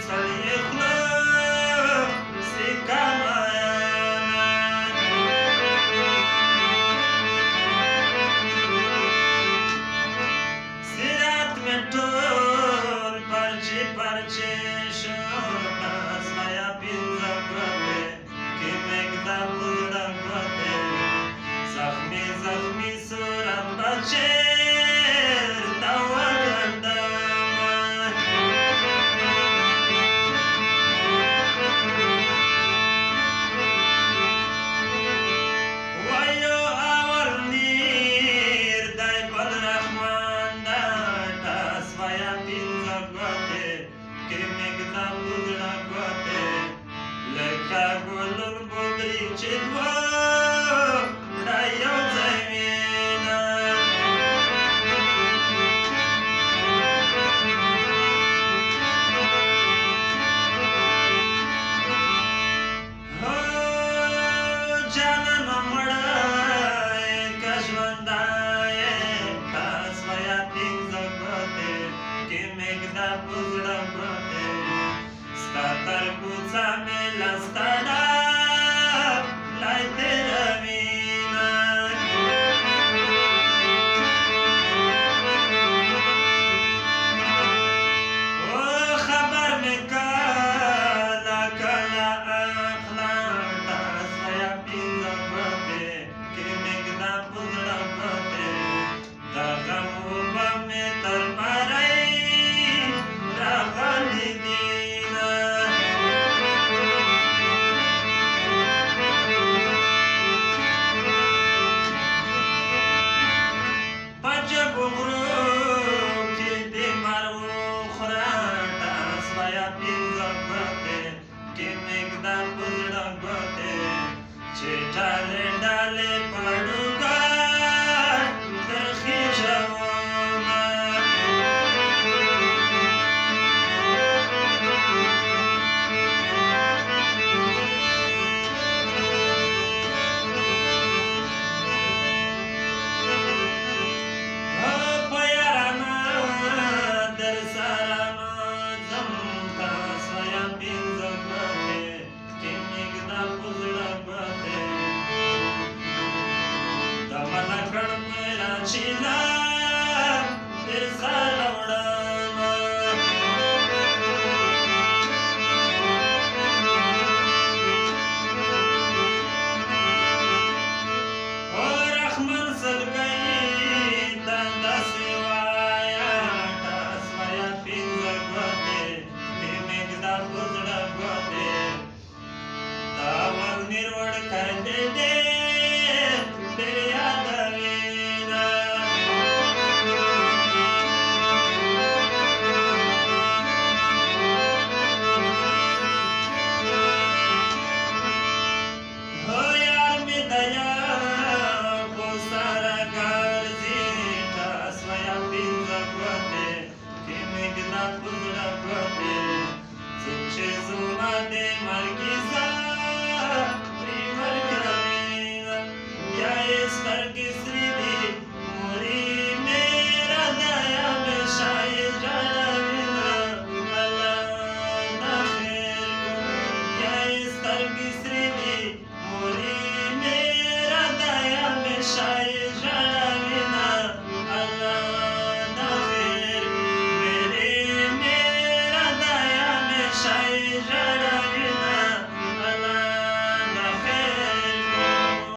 سړی خوله سکه مایانه زیرات مې ټول پرچې پرچې شو ټاس میا پنځه ګوتې کې مې ږده په زړه ګوتې زخمي زخمي صورت به چېرته وګنډمه وایو اورنیر دی بل رحمان ده ټاس میا پنځه ګوتې کې مې ږده په زړه ګوتې لکه ګلون بوګري چې دوه دا یو ځای وینه هو جانانه مړه یې که ژوندی یې ټاس میا پنځه ګوتې کې مې ږده په زړه ګوتې ستا تر کوڅه مې لاس تړلی تېروینه او خبر مې کله کله اخلم ټاس میا پنځه ګوتې کې مې ږده په زړه ګوتې د غم اوبه مې تر مرۍ راغلي دینه په جګو غرو کې دې مار وخوره ټاس میا پنځه ګوتې کې مې ږده په زړه ګوتې چې ډالې ډالې پاړوګان درخېژومه په یارانه در سره نو ځم ټاس میا پنځه ګوتې کې مې ږده په زړه ګوتې د ملکړ په راچیله در سره وړمه او رحمان زړګی ته داسې وایه ټاس میا پنځه ګوتې کې مې ږده په زړه ګوتې د اورنیر وړکی دې ډېر ډېر یادوینه هو یار مې د یاغو سره ګرځي ټاس میا پنځه ګوتې کې مې ږده په زړه ګوتې څوک چې زما د مرګي پرې ورکوینه بیا یې سترګې سرې دي مورې میرا دیا همیشه یې ژړوینه الله دا خیر کړو بیا یې سترګې سرې دي مورې میرا دیا همیشه یې ژړوینه الله دا خیر میرے میرا دیا همیشه یې ژړوینه